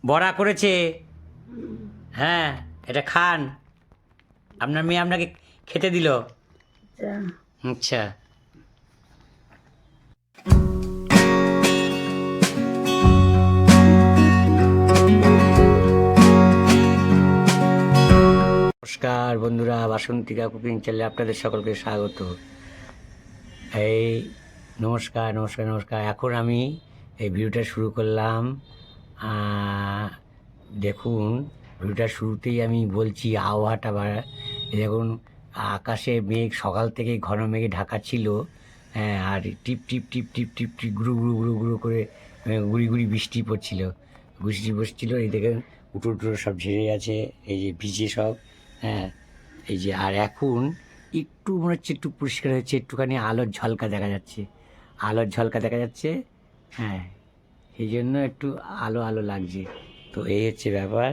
বড়া করেছে। হ্যাঁ, এটা খান। আপনার মেয়ে আপনাকে খেতে দিল। আচ্ছা। নমস্কার বন্ধুরা, বাসন্তিকা কুকিং চ্যানেলে আপনাদের সকলকে স্বাগত। এই নমস্কার নমস্কার নমস্কার। এখন আমি এই ভিডিওটা শুরু করলাম। দেখুন, ভিডিওটা শুরুতেই আমি বলছি আবহাওয়াটা দেখুন, আকাশে মেঘ সকাল থেকে ঘন মেঘে ঢাকা ছিল। হ্যাঁ, আর টিপ টিপ টিপ টিপ টিপ টিপ গুরু গুরু গুরু গুরু করে গুড়ি গুড়ি বৃষ্টি পড়ছিল। এই দেখেন উটো টুটো সব ঝেড়ে আছে, এই যে ভিজে সব। হ্যাঁ, এই যে আর এখন একটু মনে হচ্ছে একটু পরিষ্কার হচ্ছে, একটুখানি আলোর ঝলকা দেখা যাচ্ছে। হ্যাঁ, সেই জন্য একটু আলো আলো লাগছে। তো এই হচ্ছে ব্যাপার।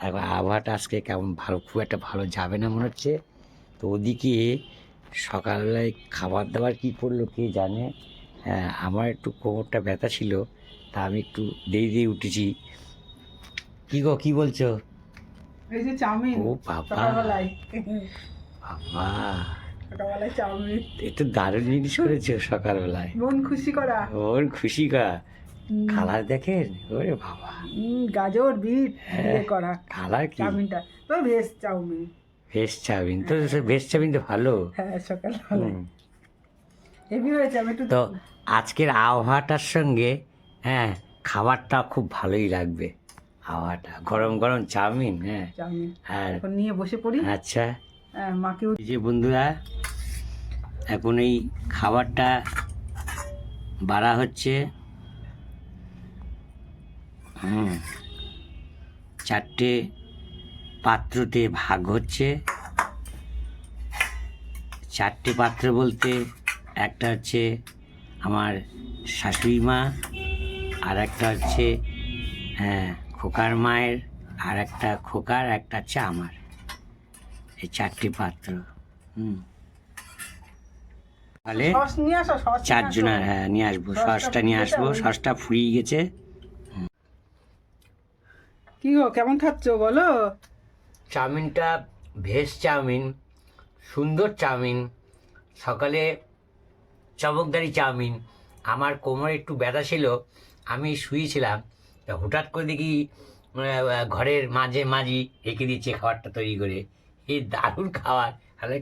এখন আবহাওয়াটা আজকে কেমন ভালো, খুব একটা ভালো যাবে না মনে হচ্ছে। তো ওদিকে সকালবেলায় খাবার দাবার কী করলো কে জানে। হ্যাঁ, আমার একটু কোমরটা ব্যথা ছিল, তা আমি একটু দেরি উঠেছি। কি গো, কি বলছো? এই যে চাউমিন। ও বাবা, বাবা, সকালবেলায় চাউমিন। একটু দারুণ জিনিস করেছো সকালবেলায়। মন খুশি করা। ওর খুশি করা। কালার দেখেন, ওরে বাবা। গাজর বিট দিয়ে করা কালার কি? চাউমিনটা তো ভেজ চাউমিন। ভেজ চাউমিন তো, ভেজ চাউমিন তো ভালো। হ্যাঁ, সকালবেলায় হেভি হয়েছে। আমি একটু তো আজকের আবহাওয়াটার সঙ্গে হ্যাঁ খাবারটা খুব ভালোই লাগবে। আবহাওয়াটা গরম গরম চাউমিন। হ্যাঁ, চাউমিন আর এখন নিয়ে বসে পড়ি। আচ্ছা, মাকেও এই যে বন্ধুরা, এখন এই খাবারটা বাড়া হচ্ছে। চারটে পাত্রতে ভাগ হচ্ছে। চারটে পাত্র বলতে একটা হচ্ছে আমার শাশুড়ি মা, আর একটা হচ্ছে খোকার মায়ের, আর একটা খোকার, একটা হচ্ছে আমার। এই চারটে পাত্র। তাহলে সস নিয়ে আসো, সস চারজনের। হ্যাঁ, নিয়ে আসবো, সসটা নিয়ে আসবো। সসটা ফুরিয়ে গেছে। কি গো, কেমন খাচ্ছো বলো? চাউমিনটা ভেজ চাউমিন, সুন্দর চাউমিন। সকালে চমকদারি চাউমিন। আমার কোমরে একটু ব্যথা ছিল, আমি শুয়েছিলাম, তা হঠাৎ করে দেখি ঘরের মাঝি রেখে দিচ্ছে খাবারটা তৈরি করে। এই দারুণ খাবার। তাহলে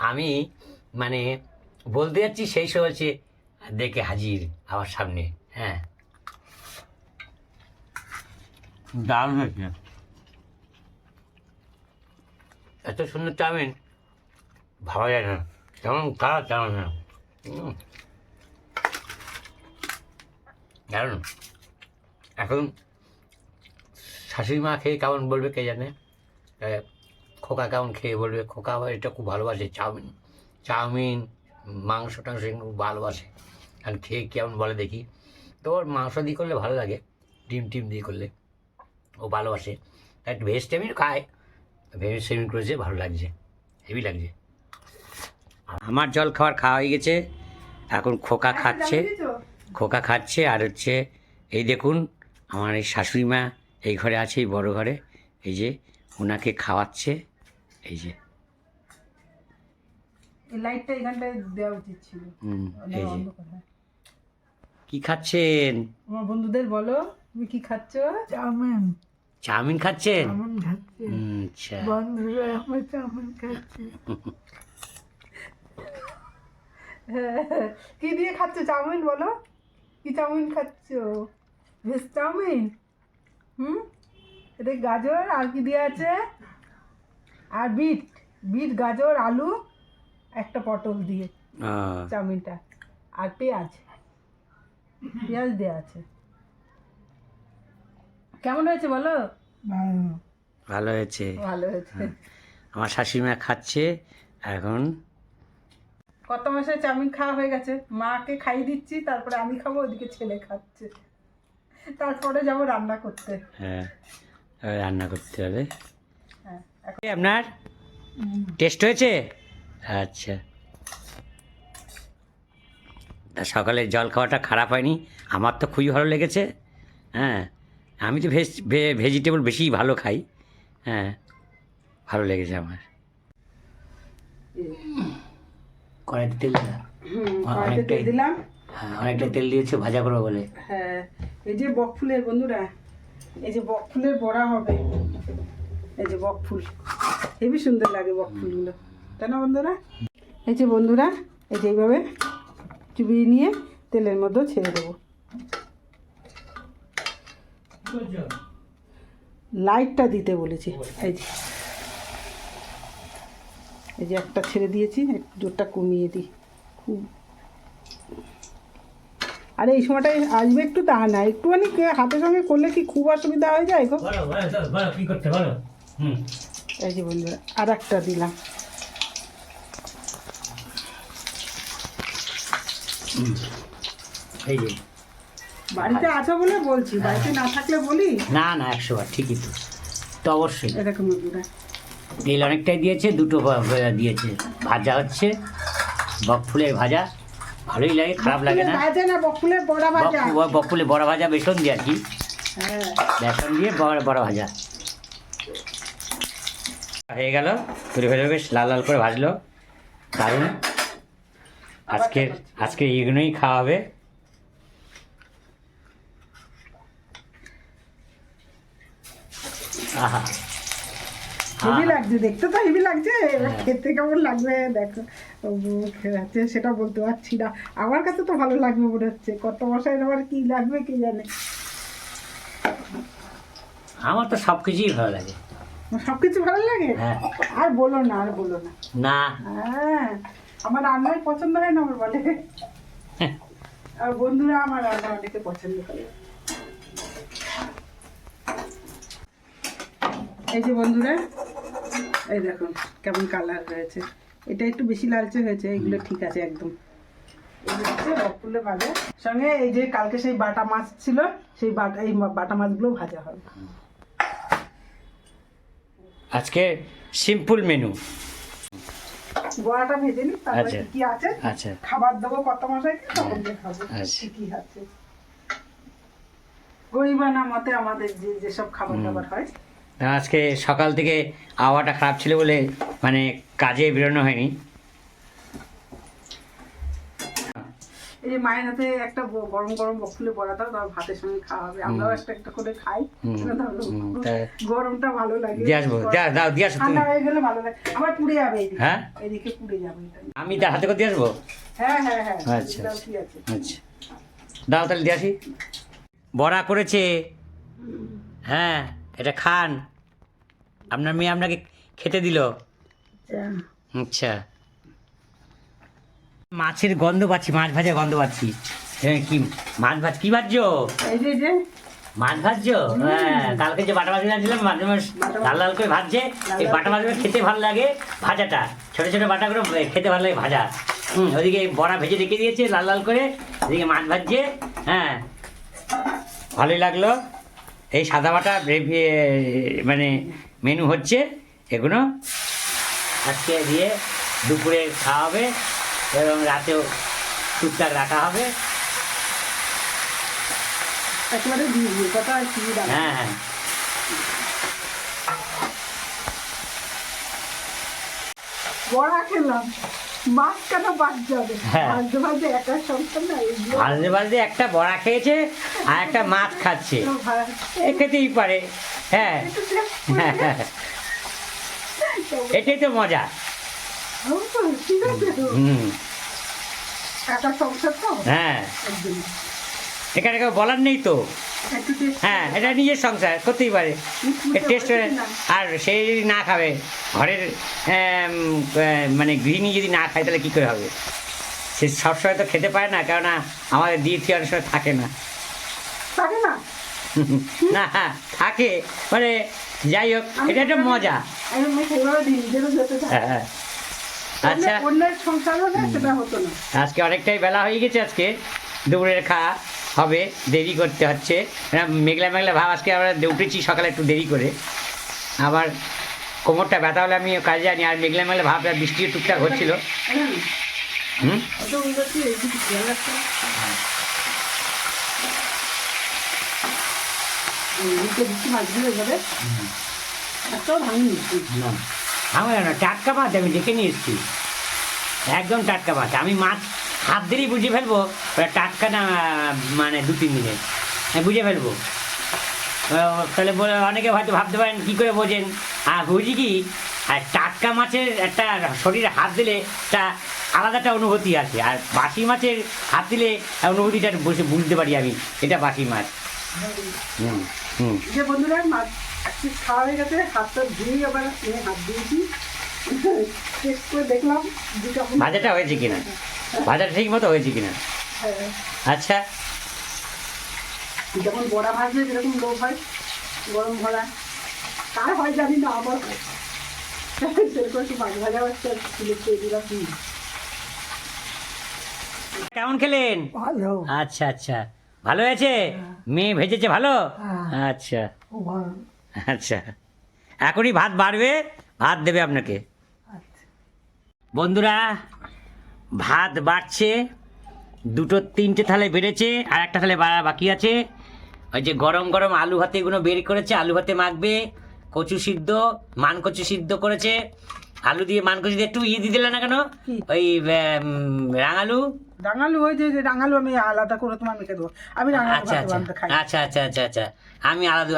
আমি মানে বলতে যাচ্ছি, সেই সময় হচ্ছে দেখে হাজির আমার সামনে। হ্যাঁ, দারুণ হয়েছে। এত সুন্দর চাউমিন ভাবা যায় না, কেমন কালার চাউমিন না। দারুণ। এখন শাশুড়ি মা খেয়ে কেমন বলবে কে জানে, খোকা কেমন খেয়ে বলবে। খোকা আবার এটা খুব ভালোবাসে, চাউমিন মাংস টাংস খুব ভালোবাসে। আর খেয়ে কেমন বলে দেখি। তো ওর মাংস দিয়ে করলে ভালো লাগে, ডিম দিয়ে করলে ও ভালোবাসে। একটু ভেজ চাউমিন খায়, ভেজ চাউমিন করেছে, ভালো লাগছে, হেভি লাগছে। আমার জল খাবার খাওয়া হয়ে গেছে। এখন খোকা খাচ্ছে। আর হচ্ছে এই দেখুন, আমার এই শাশুড়ি মা এই ঘরে আছে, এই বড় ঘরে। এই যে ওনাকে খাওয়াচ্ছে। এই যে লাইটটা এখানটায় দেওয়া উচিত ছিল। এই যে কি খাচ্ছেন? আমার বন্ধুদের বলো তুমি কি খাচ্ছো? চাউমিন। চাউমিন খাচ্ছেন? আচ্ছা। বন্ধুরা আমার চাউমিন খাচ্ছে। কি দিয়ে খাচ্ছো চাউমিন বলো? কি চাউমিন খাচ্ছো? Veg chow mein. এটা গাজর আর কি দিয়ে আছে? আর বিট গাজর আলু একটা পটল দিয়ে চাউমিনটা, আর পেঁয়াজ দেওয়া আছে। কেমন হয়েছে বলো? ভালো হয়েছে। আমার শাশুড়িমা খাচ্ছে এখন। কত মাসে চাউমিন খাওয়া হয়ে গেছে, মাকে খাইয়ে দিচ্ছি, তারপরে আমি খাবো, ওদিকে ছেলে খাচ্ছে, তারপরে যাবো রান্না করতে। হ্যাঁ, রান্না করতে হবে। হ্যাঁ, আপনার টেস্ট হয়েছে? আচ্ছা, তা সকালে জল খাওয়াটা খারাপ হয়নি, আমার তো খুবই ভালো লেগেছে। হ্যাঁ, আমি তো ভেজিটেবল বেশি ভালো খাই। হ্যাঁ, ভালো লেগেছে আমার। কড়াইতে তেল দিলাম, কড়াইতে তেল দিলাম। হ্যাঁ অনেকটা তেল দিয়েছে ভাজা করবো বলে। হ্যাঁ, এই যে বকফুলের বন্ধুরা, এই যে বকফুলের বড়া হবে। এই যে বকফুল, হেবি সুন্দর লাগে বকফুলগুলো, তাই না বন্ধুরা? এই যে বন্ধুরা, এই যে এইভাবে চুবিয়ে নিয়ে তেলের মধ্যে ছেড়ে দেবো। লাইটটা দিতে বলেছি। এই যে একটা ছেড়ে দিয়েছি, জোরটা কমিয়ে দিই খুব। আরে এই সময়টাই আসবে একটু, তা না একটুখানি হাতের সঙ্গে করলে কি খুব অসুবিধা হয়ে যায় গো। কি করতে বলো। এই যে বন্ধুরা, আর একটা দিলাম। এই যে বাড়িতে আছো বলে বলছি, বাড়িতে না থাকলে বলি না, 100 বার ঠিকই তো। তো অবশ্যই এরকম বন্ধুরা, তেল অনেকটাই দিয়েছে, দুটো দিয়েছে। ভাজা হচ্ছে বকফুলের ভাজা, ভালোই লাগে, খারাপ লাগে না। ভাজা না, বকফুলের বড়া ভাজা। বকফুলের বড়া ভাজা বেসন দিয়ে আর কি। হ্যাঁ, বেসন দিয়ে বড়া ভাজা হয়ে গেল। তুলে ফেলে বেশ লাল লাল করে ভাজলো, দারুণ। আজকে এগুলোই খাওয়া হবে। আহা, হেভি লাগছে দেখতে, তো হেভি লাগছে। এবার খেতে কেমন লাগবে দেখো, খেতে সেটা বলতে পারছি না। আমার কাছে তো ভালো লাগবে মনে হচ্ছে, কত মশাইয়ের আবার কি লাগবে কে জানে। আমার তো সব কিছুই ভালো লাগে। সবকিছু ভালো লাগে। হ্যাঁ, আর বলো না, আর বলো না। না হ্যাঁ, আমার রান্নাই পছন্দ হয় না আমার বলে। আর বন্ধুরা আমার রান্না অনেকে পছন্দ করে। এই যে বন্ধুরা, এই দেখুন কেমন কালার হয়েছে। এটা একটু বেশি লালচে হয়েছে, এগুলো ঠিক আছে একদম। এই হচ্ছে বকফুলের ভাজা, সঙ্গে এই যে কালকে সেই বাটা মাছ ছিল, সেই বাটা মাছগুলো ভাজা হবে। আজকে সিম্পল মেনু। বড়াটা ভেজে নিই, তারপরে আচ্ছা, কি আছে আচ্ছা, খাবার দেবো কত মশাইকে, তখন দেখাবো আচ্ছা। কি আছে। গরিবানা মতে আমাদের যেসব খাবার দাবার হয়। আজকে সকাল থেকে আবহাওয়াটা খারাপ ছিল বলে মানে কাজে বেরোনো হয়নি। এই যে মায়ের হাতে একটা গরম গরম বকফুলে বড়া দাও, তারপর ভাতের সঙ্গে খাওয়া হবে। আমরাও একটা একটা করে খাই, গরমটা ভালো লাগে। দিয়ে আসবো, দাও দিয়ে আসো তুমি। ঠান্ডা হয়ে গেলে ভালো লাগে, আবার পুড়ে যাবে এইদিকে। হ্যাঁ, এদিকে পুড়ে যাবে এটা। আমি তার হাতে করে দিয়ে আসবো। হ্যাঁ হ্যাঁ হ্যাঁ, আচ্ছা, দাও, কি আছে। আচ্ছা, দাও তাহলে দিয়ে আসি। বড়া করেছে, হ্যাঁ এটা খান। আপনার মেয়ে আপনাকে খেতে দিল। আচ্ছা, মাছের গন্ধ পাচ্ছি, মাছ ভাজা গন্ধ পাচ্ছি। কি মাছ কি ভাজছো? এই যে মাছ ভাজছো? হ্যাঁ, কালকে যে বাটা মাছ ভাজছিলাম, মাঝে মাঝে লাল লাল করে ভাজছে। এই বাটা মাছগুলো খেতে ভালো লাগে, ভাজাটা ছোট ছোট বাটা করে খেতে ভালো লাগে ভাজা। ওদিকে বড়া ভেজে রেখে দিয়েছে লাল লাল করে, ওদিকে মাছ ভাজছে। হ্যাঁ, ভালোই লাগলো। এই সাদা বাটা মানে মেনু হচ্ছে এগুলো আজকে দিয়ে দুপুরে খাওয়া হবে এবং রাতেও টুকটাক রাখা হবে। একেবারে দিয়ে দিই কথা, আর কি দাও। হ্যাঁ হ্যাঁ, বড়া খেলাম, মাছ কেন বাদ যাবে? হ্যাঁ। ভাজতে ভাজতে একা সংসার না, এগুলো ভাজতে ভাজতে একটা বড়া খেয়েছে আর একটা মাছ খাচ্ছে, এ খেতেই পারে। হ্যাঁ একটু taste করে হ্যাঁ, হ্যাঁ, এটাই তো মজা। ঠিক আছে তো, একা সংসার তো হ্যাঁ, একদম। এখানে কেউ বলার নেই তো। একটু taste হ্যাঁ, এটা নিজের সংসার করতেই পারে, টেস্ট আর সে যদি না খাবে, ঘরের মানে গৃহিণী যদি না খায় তাহলে কী করে হবে? সে সবসময় তো খেতে পারে না, কেননা আমাদের দিয়ে অনেক সময় থাকে না। থাকে না, না থাকে, মানে যাই হোক, এটা একটা মজা। আমি সেইভাবে দিই, নিজেরও যেতে চাই। হ্যাঁ, আচ্ছা, অন্যের সংসার হলে সেটা হতো না। আজকে অনেকটাই বেলা হয়ে গেছে, আজকে দুপুরের খাওয়া হবে, দেরি করতে হচ্ছে। মেঘলা মেঘলা ভাব, আজকে আমরা উঠেছি সকালে একটু দেরি করে, আবার কোমরটা ব্যথা হলে আমি কাজে জানি। আর মেঘলা মেঘলা ভাব, বৃষ্টিও টুকটাক হচ্ছিল। হুম, অত উন্নতি এইদিকে খেয়াল রাখতে হবে। নিচে দিচ্ছি মাছগুলো এভাবে, একটাও ভাঙিনি। না আমার না, টাটকা মাছ আমি দেখে নিয়ে এসেছি, একদম টাটকা মাছ। আমি মাছ হাত দিলেই বুঝে ফেলবো ওটা টাটকা না, মানে 2-3 দিনে আমি বুঝে ফেলবো। তাহলে অনেকে হয়তো ভাবতে পারেন কী করে বোঝেন, আর বুঝি কি, আর টাটকা মাছের একটা শরীরে হাত দিলে একটা আলাদা একটা অনুভূতি আছে, আর বাসি মাছের হাত দিলে অনুভূতিটা বসে বুঝতে পারি আমি এটা বাসি মাছ। হুম হুম। যে বন্ধুরা মাছ খাওয়া হয়ে গেছে, হাতটা ধুয়ে আবার হাত দিয়েছি, টেস্ট করে দেখলাম ভাজাটা হয়েছে কিনা, ভাজাটা ঠিক মতো হয়েছে কিনা। আচ্ছা, যখন বড়া ভাজলে যেরকম লোভ হয় গরম ভরা, কার হয় জানি না, আমার হয় সেরকম একটু মাছ ভাজা হচ্ছে, তুলে খেয়ে দিলাম। কেমন খেলেন? ভালো, আচ্ছা আচ্ছা, ভালো হয়েছে? মেয়ে ভেজেছে ভালো? হ্যাঁ। আচ্ছা খুব ভালো। আচ্ছা, এখনই ভাত বাড়বে, ভাত দেবে আপনাকে। আচ্ছা, বন্ধুরা ভাত বাড়ছে, 2-3টে থালে বেড়েছে, আর একটা থালে বাড়া বাকি আছে। ওই যে গরম গরম আলু ভাতে এগুলো বের করেছে, আলু ভাতে মাখবে। কচু সিদ্ধ, মান কচু সিদ্ধ করেছে, আলু দিয়ে মান কচু দিয়ে একটু দিয়ে দিলে না কেন, কি? ওই রাঙালু। রাঙালু, ওই যে রাঙালু আমি আলাদা করে তোমার মেখে দেবো, আমি রাঙালু আচ্ছা ভাতে আচ্ছা বানাতে খাই। আচ্ছা আচ্ছা আচ্ছা আচ্ছা, আমি আলাদা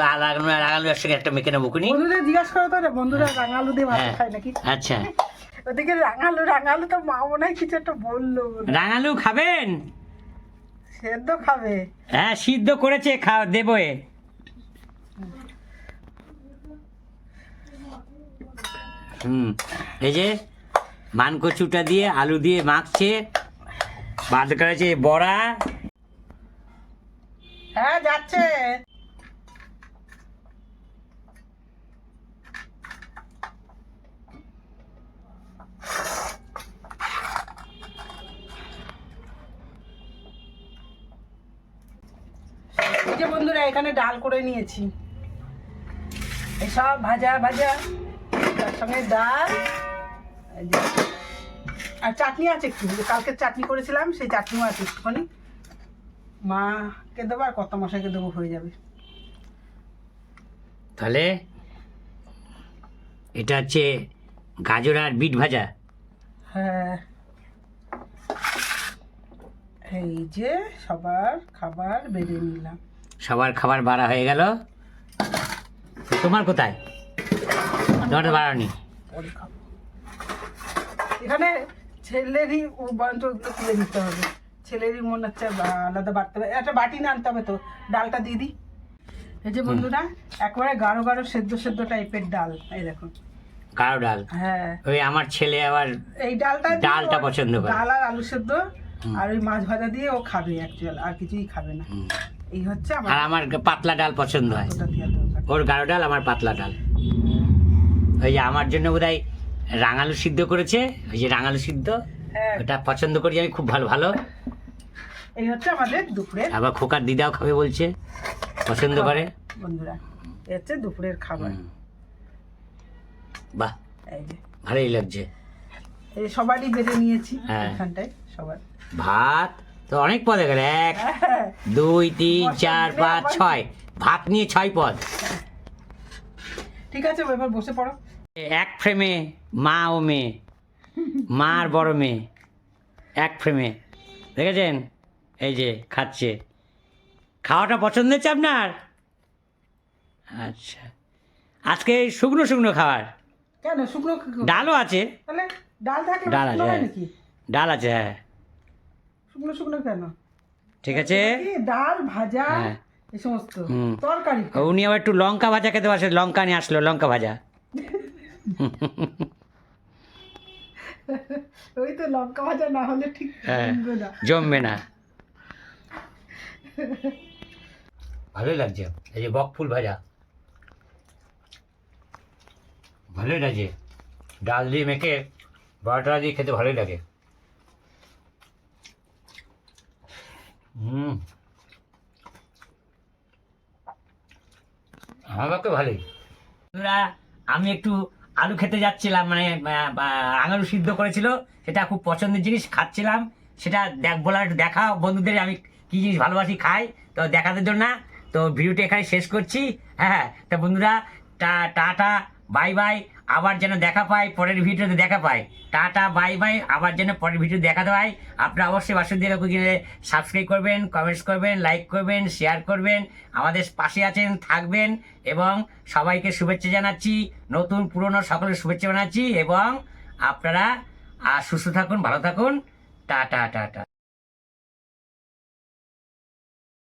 রাঙালু একসঙ্গে একটা মেখে নেবো খুনি। বন্ধুরা জিজ্ঞাসা করো তো রে, বন্ধুরা রাঙালু দিয়ে ভাত হ্যাঁ। খায় নাকি? আচ্ছা, ওদিকে রাঙালু রাঙালু তো মা মনে হয় কিছু একটা বললো, রাঙালু খাবেন? সেদ্ধ খাবে। হ্যাঁ সিদ্ধ করেছে, দেবো এ। এই যে মানকচুটা দিয়ে আলু দিয়ে মাখছে, বাদ করেছে বড়া। হ্যাঁ যাচ্ছে। এই যে বন্ধুরা এখানে ডাল করে নিয়েছি, এসব ভাজা ভাজা, তার সঙ্গে ডাল, এই যে, আর চাটনি আছে একটু, কালকে চাটনি করেছিলাম সেই চাটনিও আছে একটুখানি, মাকে দেবো আর কত মশাইকে দেবো, হয়ে যাবে। তাহলে এটা হচ্ছে গাজর আর বিট ভাজা। হ্যাঁ, এই যে সবার খাবার বেড়ে নিলাম। সবার খাবার বাড়া হয়ে গেল, তোমার কোথায়? তোমার তো বাড়ানি। পরে খাবো। এখানে ছেলেরই বরঞ্চ ওগুলো তুলে দিতে হবে, ছেলেরই মনে হচ্ছে আলাদা বাড়তে হবে, একটা বাটি না আনতে হবে তো, ডালটা দিয়ে দিই। এই যে বন্ধুরা একেবারে গাঢ় গাঢ় সেদ্ধ সেদ্ধ টাইপের ডাল, এই দেখুন কারো ডাল। হ্যাঁ, ওই আমার ছেলে আবার এই ডালটা দিয়ে ডালটা ও পছন্দ করে। ডাল আর আলু সেদ্ধ আর ওই মাছ ভাজা দিয়ে ও খাবে, অ্যাকচুয়াল আর কিছুই খাবে না। এই হচ্ছে আর আমার পাতলা ডাল পছন্দ হয়, ওটা দেওয়া দরকার। ওর গাঢ় ডাল আমার পাতলা ডাল। ওই যে আমার জন্য বোধহয় রাঙালু সিদ্ধ করেছে, ওই যে রাঙালু সিদ্ধ, হ্যাঁ, ওটা পছন্দ করি আমি, খুব ভালো ভালো। এই হচ্ছে আমাদের দুপুরের আবার খোকার দিদাও খাবে বলছে, পছন্দ করে। বন্ধুরা এই হচ্ছে দুপুরের খাবার। বাহ, এই যে ভালোই লাগছে। এই সবারই বেড়ে নিয়েছি হ্যাঁ। এখানটায় সবার। ভাত তো অনেক পদে গেলে, 1 2 3 4 5 6, ভাত নিয়ে 6 পদ। ঠিক আছে এবার বসে পড়ো। এক ফ্রেমে মা ও মেয়ে, মা আর বড় মেয়ে এক ফ্রেমে, দেখেছেন? এই যে খাচ্ছে, খাওয়াটা পছন্দ হচ্ছে আপনার? আচ্ছা, আজকে শুকনো শুকনো খাবার, কেন শুকনো? ডালও আছে। তাহলে ডাল থাকলে ডাল আছে, শুকনো হয় হ্যাঁ। নাকি? ডাল আছে, হ্যাঁ শুকনো শুকনো কেন? ঠিক আছে। কি ডাল ভাজা হ্যাঁ। এই সমস্ত হুম। তরকারি। উনি আবার একটু লঙ্কা ভাজা খেতে পারছে, লঙ্কা নিয়ে আসলো, লঙ্কা ভাজা। ওই তো লঙ্কা ভাজা না হলে ঠিক হ্যাঁ, জমবে না। জমবে না। ভালোই লাগছে, এই যে বক ফুল ভাজা ভালোই লাগছে, ডাল দিয়ে মেখে বড়াটা দিয়ে খেতে ভালোই লাগে। আমাকে ভালোই। আমি একটু আলু খেতে যাচ্ছিলাম, মানে আঙুর সিদ্ধ করেছিল, সেটা খুব পছন্দের জিনিস, খাচ্ছিলাম। সেটা বলার দেখা বন্ধুদের আমি কি জিনিস ভালোবাসি খাই, তো দেখাতে জন্য তো ভিডিওটা এখানে শেষ করছি। হ্যাঁ, তা বন্ধুরা টাটা বাই বাই, আবার যেন দেখা পাই পরের ভিডিওতে দেখা পাই। টাটা বাই বাই, আবার যেন পরের ভিডিও দেখাতে পাই। আপনারা অবশ্যই বাসুদেব কুকিংয়ে সাবস্ক্রাইব করবেন, কমেন্টস করবেন, লাইক করবেন, শেয়ার করবেন, আমাদের পাশে আছেন, থাকবেন, এবং সবাইকে শুভেচ্ছা জানাচ্ছি, নতুন পুরনো সকলের শুভেচ্ছা জানাচ্ছি, এবং আপনারা সুস্থ থাকুন, ভালো থাকুন। Tata tata.